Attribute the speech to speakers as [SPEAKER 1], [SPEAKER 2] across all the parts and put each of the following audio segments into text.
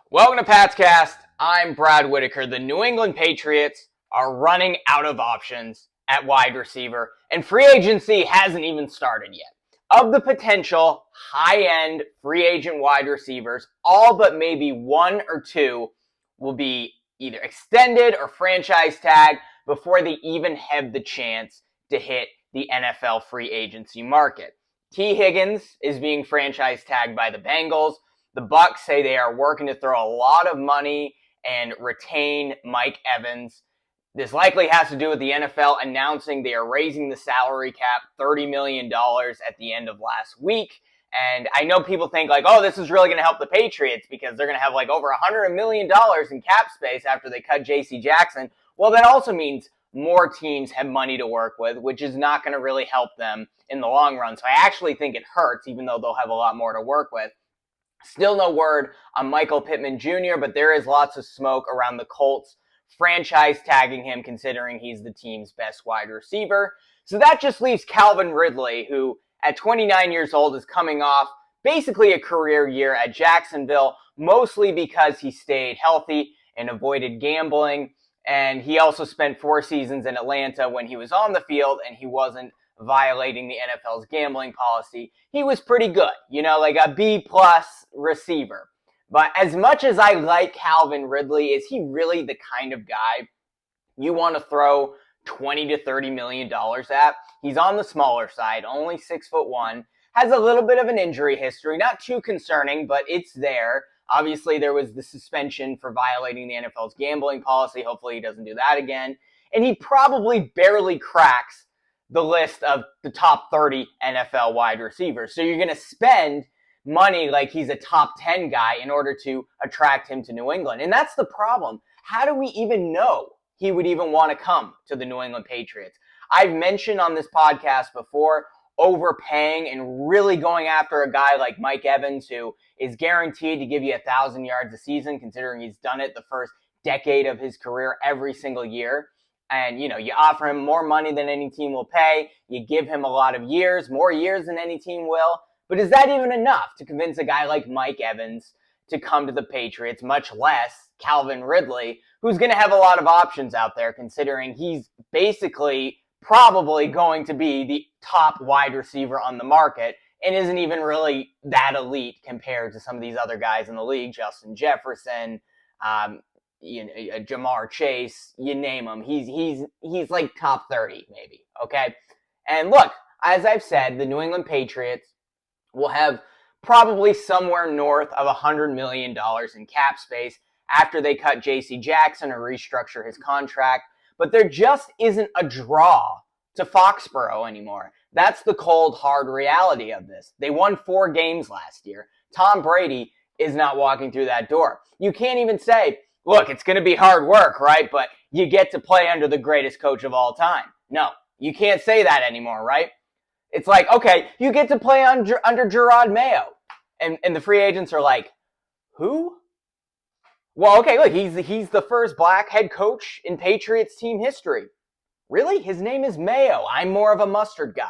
[SPEAKER 1] Welcome to Patscast. I'm Brad Whitaker. The New England Patriots are running out of options at wide receiver, and free agency hasn't even started yet. Of the potential high-end free agent wide receivers, all but maybe one or two will be either extended or franchise tagged before they even have the chance to hit the NFL free agency market. T. Higgins is being franchise tagged by the Bengals. The Bucs say they are working to throw a lot of money and retain Mike Evans. This likely has to do with the NFL announcing they are raising the salary cap $30 million at the end of last week. And I know people think like, oh, this is really going to help the Patriots because they're going to have like over $100 million in cap space after they cut J.C. Jackson. Well, that also means more teams have money to work with, which is not going to really help them in the long run. So I actually think it hurts, even though they'll have a lot more to work with. Still no word on Michael Pittman Jr., but there is lots of smoke around the Colts franchise tagging him, considering he's the team's best wide receiver. So that just leaves Calvin Ridley, who at 29 years old is coming off basically a career year at Jacksonville, mostly because he stayed healthy and avoided gambling. And he also spent 4 seasons in Atlanta when he was on the field and he wasn't violating the NFL's gambling policy. He was pretty good, like a B-plus receiver. But as much as I like Calvin Ridley, is he really the kind of guy you want to throw $20 to $30 million at? He's on the smaller side, only 6'1", has a little bit of an injury history, not too concerning, but it's there. Obviously, there was the suspension for violating the NFL's gambling policy. Hopefully, he doesn't do that again. And he probably barely cracks the list of the top 30 NFL wide receivers. So you're going to spend money like he's a top 10 guy in order to attract him to New England. And that's the problem. How do we even know he would even want to come to the New England Patriots? I've mentioned on this podcast before overpaying and really going after a guy like Mike Evans, who is guaranteed to give you 1,000 yards a season, considering he's done it the first decade of his career every single year. And, you offer him more money than any team will pay. You give him a lot of years, more years than any team will. But is that even enough to convince a guy like Mike Evans to come to the Patriots, much less Calvin Ridley, who's going to have a lot of options out there, considering he's basically probably going to be the top wide receiver on the market and isn't even really that elite compared to some of these other guys in the league, Justin Jefferson, Jamar Chase, you name him. He's like top 30 maybe, okay? And look, as I've said, the New England Patriots will have probably somewhere north of $100 million in cap space after they cut J.C. Jackson or restructure his contract, but there just isn't a draw to Foxboro anymore. That's the cold, hard reality of this. They won 4 games last year. Tom Brady is not walking through that door. You can't even say, look, it's going to be hard work, right? But you get to play under the greatest coach of all time. No, you can't say that anymore, right? It's like, okay, you get to play under Gerard Mayo. And the free agents are like, who? Well, okay, look, he's the first black head coach in Patriots team history. Really? His name is Mayo. I'm more of a mustard guy.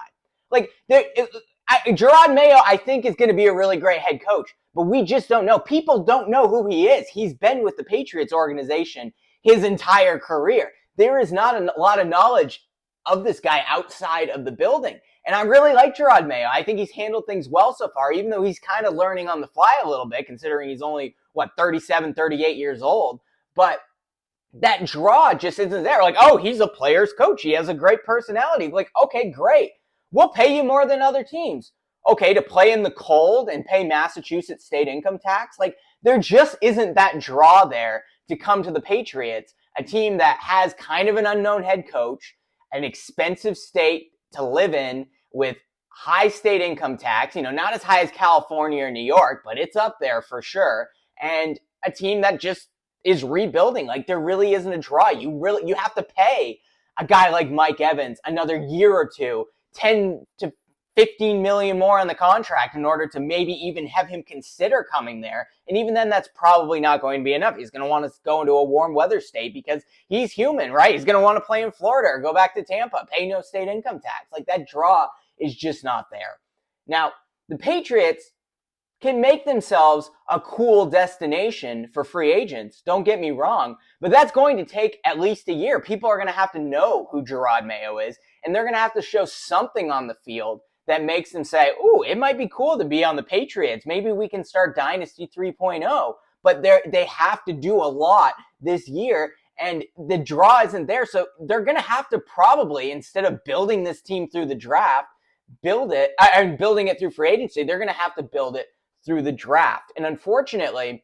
[SPEAKER 1] Like, Gerard Mayo, I think, is going to be a really great head coach, but we just don't know. People don't know who he is. He's been with the Patriots organization his entire career. There is not a lot of knowledge of this guy outside of the building. And I really like Gerard Mayo. I think he's handled things well so far, even though he's kind of learning on the fly a little bit, considering he's only, 37, 38 years old. But that draw just isn't there. Like, oh, he's a player's coach. He has a great personality. Like, okay, great. We'll pay you more than other teams. Okay, to play in the cold and pay Massachusetts state income tax? Like, there just isn't that draw there to come to the Patriots, a team that has kind of an unknown head coach, an expensive state to live in with high state income tax, not as high as California or New York, but it's up there for sure. And a team that just is rebuilding. Like, there really isn't a draw. You have to pay a guy like Mike Evans another year or two, 10 to 15 million more on the contract in order to maybe even have him consider coming there. And even then, that's probably not going to be enough. He's going to want to go into a warm weather state because he's human, right? He's going to want to play in Florida or go back to Tampa, pay no state income tax. Like, that draw is just not there. Now, the Patriots can make themselves a cool destination for free agents. Don't get me wrong, but that's going to take at least a year. People are going to have to know who Gerard Mayo is, and they're going to have to show something on the field that makes them say, ooh, it might be cool to be on the Patriots. Maybe we can start Dynasty 3.0. But they have to do a lot this year, and the draw isn't there. So they're going to have to probably, instead of building this team through the draft, building it through free agency, they're going to have to build it through the draft. And unfortunately,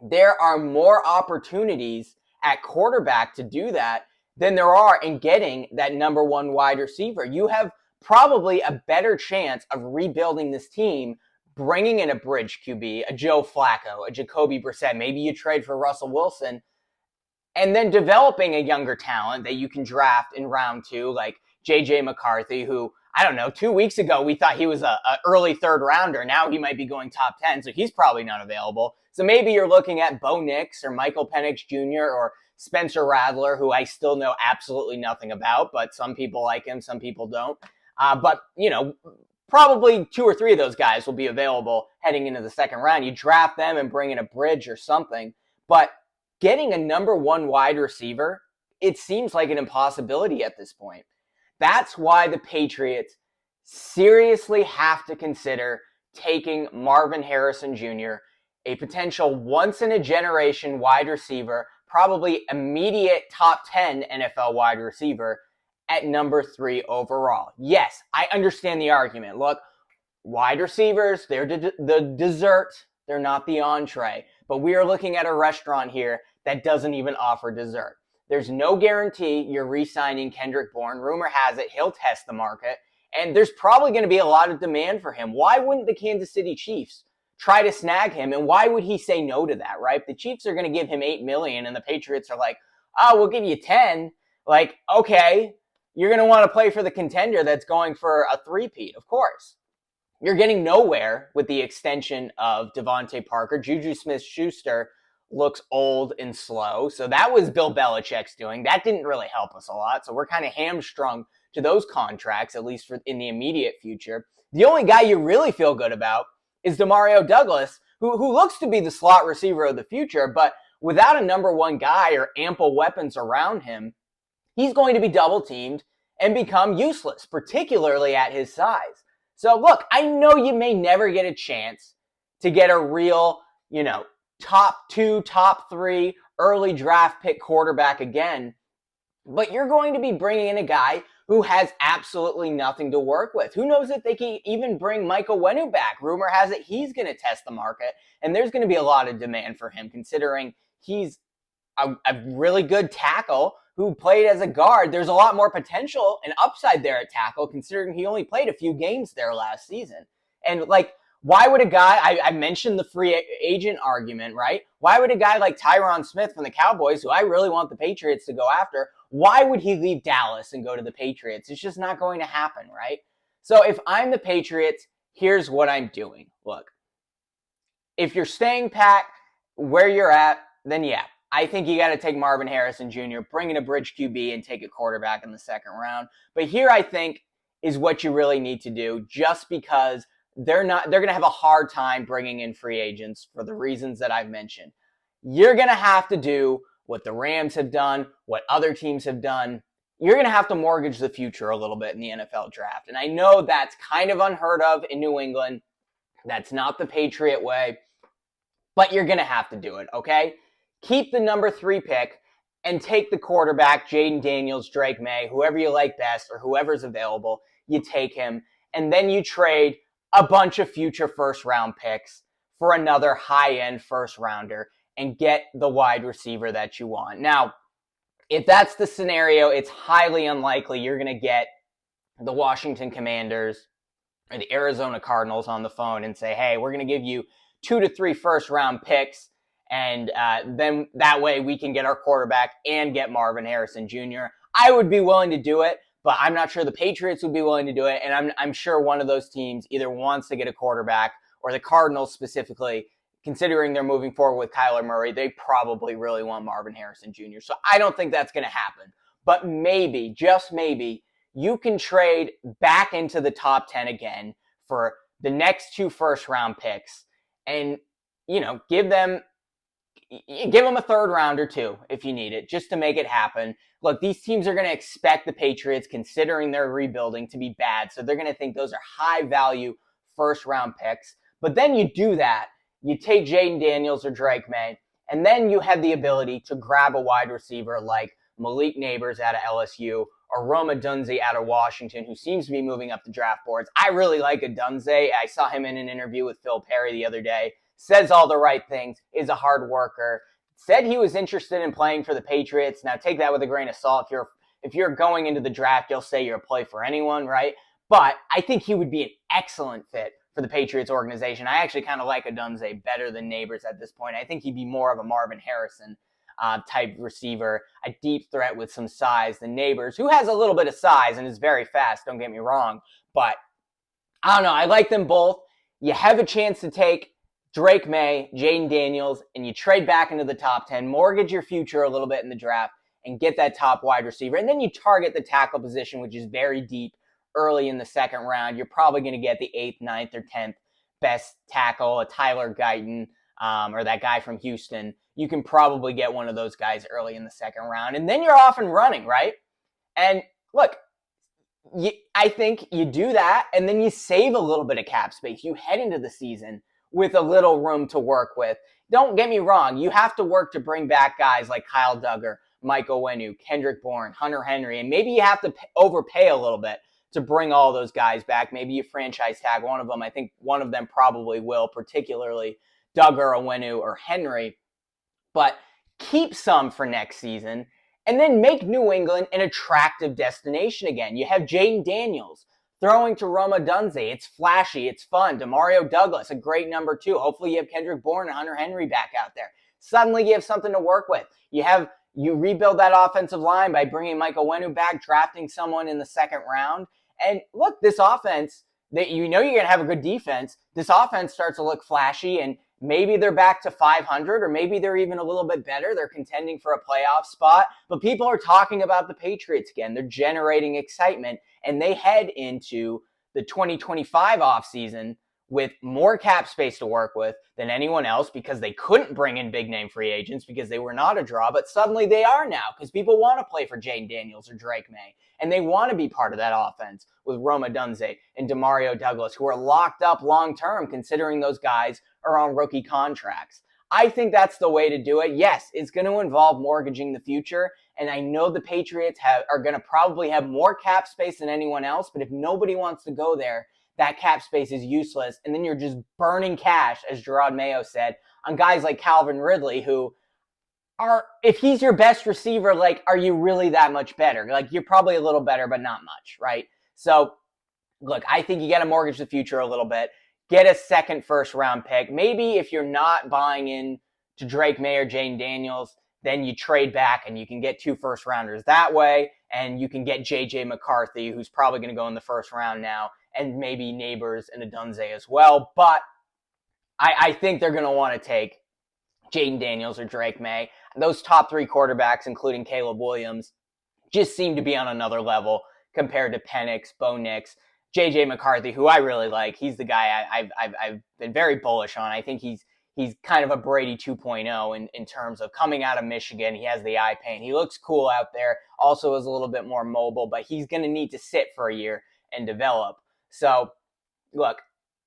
[SPEAKER 1] there are more opportunities at quarterback to do that than there are in getting that number one wide receiver. You have probably a better chance of rebuilding this team, bringing in a bridge QB, a Joe Flacco, a Jacoby Brissett. Maybe you trade for Russell Wilson, and then developing a younger talent that you can draft in round 2, like J.J. McCarthy, who, I don't know, 2 weeks ago we thought he was a early third rounder. Now he might be going top 10, so he's probably not available. So maybe you're looking at Bo Nix or Michael Penix Jr. or Spencer Rattler, who I still know absolutely nothing about, but some people like him, some people don't. But, probably 2 or 3 of those guys will be available heading into the second round. You draft them and bring in a bridge or something. But getting a number one wide receiver, it seems like an impossibility at this point. That's why the Patriots seriously have to consider taking Marvin Harrison Jr., a potential once-in-a-generation wide receiver, probably immediate top 10 NFL wide receiver, at number 3 overall. Yes, I understand the argument. Look, wide receivers, they're the dessert. They're not the entree. But we are looking at a restaurant here that doesn't even offer dessert. There's no guarantee you're re-signing Kendrick Bourne. Rumor has it he'll test the market, and there's probably going to be a lot of demand for him. Why wouldn't the Kansas City Chiefs try to snag him, and why would he say no to that, right? The Chiefs are going to give him $8 million, and the Patriots are like, oh, we'll give you 10. Like, okay, you're going to want to play for the contender that's going for a three-peat, of course. You're getting nowhere with the extension of Devontae Parker. Juju Smith-Schuster looks old and slow. So that was Bill Belichick's doing. That didn't really help us a lot. So we're kind of hamstrung to those contracts, at least in the immediate future. The only guy you really feel good about is Demario Douglas, who looks to be the slot receiver of the future, but without a number one guy or ample weapons around him, he's going to be double teamed and become useless, particularly at his size. So look, I know you may never get a chance to get a real, top 2, top 3 early draft pick quarterback again, but you're going to be bringing in a guy who has absolutely nothing to work with. Who knows if they can even bring Michael Wenu back? Rumor has it he's going to test the market, and there's going to be a lot of demand for him considering he's a really good tackle who played as a guard. There's a lot more potential and upside there at tackle considering he only played a few games there last season. And why would a guy, I mentioned the free agent argument, right? Why would a guy like Tyron Smith from the Cowboys, who I really want the Patriots to go after, why would he leave Dallas and go to the Patriots? It's just not going to happen, right? So if I'm the Patriots, here's what I'm doing. Look, if you're staying pat where you're at, then yeah, I think you got to take Marvin Harrison Jr., bring in a bridge QB, and take a quarterback in the second round. But here I think is what you really need to do, just because they're going to have a hard time bringing in free agents for the reasons that I've mentioned. You're going to have to do what the Rams have done, what other teams have done. You're going to have to mortgage the future a little bit in the NFL draft. And I know that's kind of unheard of in New England. That's not the Patriot way, but you're going to have to do it, okay? Keep the number 3 pick and take the quarterback, Jaden Daniels, Drake May, whoever you like best or whoever's available, you take him. And then you trade a bunch of future first-round picks for another high-end first-rounder and get the wide receiver that you want. Now, if that's the scenario, it's highly unlikely you're going to get the Washington Commanders or the Arizona Cardinals on the phone and say, hey, we're going to give you 2 to 3 first-round picks, and then that way we can get our quarterback and get Marvin Harrison Jr. I would be willing to do it, but I'm not sure the Patriots would be willing to do it, and I'm sure one of those teams either wants to get a quarterback, or the Cardinals specifically, considering they're moving forward with Kyler Murray, they probably really want Marvin Harrison Jr. So I don't think that's going to happen. But maybe, just maybe, you can trade back into the top 10 again for the next 2 first-round picks and, give them a third round or two if you need it, just to make it happen. Look, these teams are going to expect the Patriots, considering they're rebuilding, to be bad. So they're going to think those are high value first round picks. But then you do that. You take Jaden Daniels or Drake May, and then you have the ability to grab a wide receiver like Malik Neighbors out of LSU or Rome Odunze out of Washington, who seems to be moving up the draft boards. I really like Odunze. I saw him in an interview with Phil Perry the other day. Says all the right things, is a hard worker. Said he was interested in playing for the Patriots. Now take that with a grain of salt. If you're going into the draft, you'll say you're a play for anyone, right? But I think he would be an excellent fit for the Patriots organization. I actually kind of like Odunze better than Neighbors at this point. I think he'd be more of a Marvin Harrison type receiver, a deep threat with some size than Neighbors, who has a little bit of size and is very fast, don't get me wrong. But I don't know. I like them both. You have a chance to take Drake May, Jaden Daniels, and you trade back into the top 10, mortgage your future a little bit in the draft, and get that top wide receiver. And then you target the tackle position, which is very deep early in the second round. You're probably going to get the 8th, 9th, or 10th best tackle, a Tyler Guyton, or that guy from Houston. You can probably get one of those guys early in the second round. And then you're off and running, right? And look, I think you do that, and then you save a little bit of cap space. You head into the season with a little room to work with. Don't get me wrong. You have to work to bring back guys like Kyle Duggar, Mike Onwenu, Kendrick Bourne, Hunter Henry, and maybe you have to overpay a little bit to bring all those guys back. Maybe you franchise tag one of them. I think one of them probably will, particularly Duggar, Onwenu, or Henry. But keep some for next season, and then make New England an attractive destination again. You have Jaden Daniels throwing to Rome Odunze. It's flashy. It's fun. Demario Douglas, a great number 2. Hopefully you have Kendrick Bourne and Hunter Henry back out there. Suddenly you have something to work with. You rebuild that offensive line by bringing Michael Onwenu back, drafting someone in the second round. And look, this offense, that you're going to have a good defense. This offense starts to look flashy, and maybe they're back to 500, or maybe they're even a little bit better. They're contending for a playoff spot. But people are talking about the Patriots again. They're generating excitement, and they head into the 2025 offseason with more cap space to work with than anyone else, because they couldn't bring in big-name free agents because they were not a draw, but suddenly they are now because people want to play for Jaden Daniels or Drake May, and they want to be part of that offense with Rome Odunze and Demario Douglas, who are locked up long-term, considering those guys are on rookie contracts. I think that's the way to do it. Yes, it's going to involve mortgaging the future, and I know the Patriots are going to probably have more cap space than anyone else, but if nobody wants to go there, that cap space is useless, and then you're just burning cash, as Gerard Mayo said, on guys like Calvin Ridley, who are, if he's your best receiver, like, are you really that much better? Like, you're probably a little better, but not much, right? So, look, I think you got to mortgage the future a little bit. Get a second first-round pick. Maybe if you're not buying in to Drake May or Jaden Daniels, then you trade back and you can get 2 first-rounders that way, and you can get J.J. McCarthy, who's probably going to go in the first round now, and maybe Neighbors and Odunze as well. But I think they're going to want to take Jaden Daniels or Drake May. Those top 3 quarterbacks, including Caleb Williams, just seem to be on another level compared to Penix, Bo Nix, J.J. McCarthy, who I really like. He's the guy I've been very bullish on. I think he's kind of a Brady 2.0 in terms of coming out of Michigan. He has the eye paint. He looks cool out there. Also is a little bit more mobile, but he's going to need to sit for a year and develop. So, look,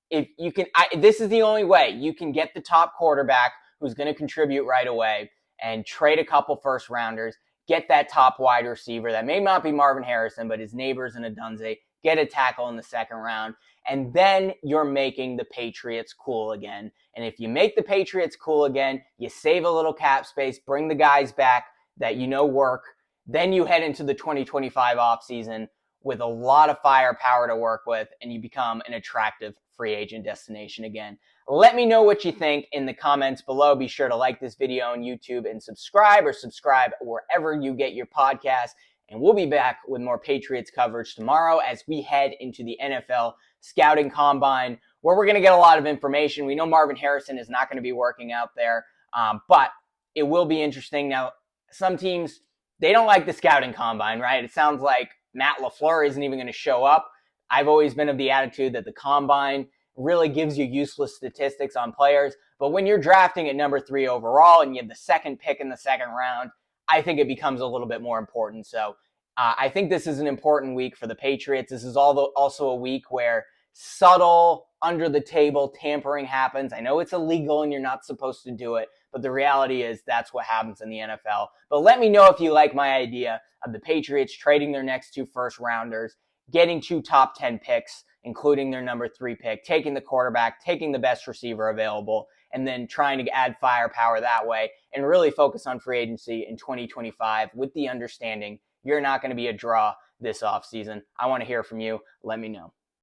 [SPEAKER 1] if you can, this is the only way you can get the top quarterback who's going to contribute right away, and trade a couple first rounders, get that top wide receiver that may not be Marvin Harrison, but his Neighbors and Odunze, get a tackle in the second round, and then you're making the Patriots cool again. And if you make the Patriots cool again, you save a little cap space, bring the guys back that work, then you head into the 2025 offseason with a lot of firepower to work with, and you become an attractive free agent destination again. Let me know what you think in the comments below. Be sure to like this video on YouTube and subscribe wherever you get your podcast. And we'll be back with more Patriots coverage tomorrow as we head into the NFL Scouting Combine, where we're going to get a lot of information. We know Marvin Harrison is not going to be working out there, but it will be interesting. Now, some teams, they don't like the Scouting Combine, right? It sounds like Matt LaFleur isn't even going to show up. I've always been of the attitude that the Combine really gives you useless statistics on players. But when you're drafting at number 3 overall and you have the second pick in the second round, I think it becomes a little bit more important. So I think this is an important week for the Patriots. This is also a week where subtle, under the table tampering happens. I know it's illegal and you're not supposed to do it, but the reality is that's what happens in the NFL. But let me know if you like my idea of the Patriots trading their next 2 first rounders, getting 2 top 10 picks, including their number 3 pick, taking the quarterback, taking the best receiver available, and then trying to add firepower that way and really focus on free agency in 2025 with the understanding you're not going to be a draw this offseason. I want to hear from you. Let me know.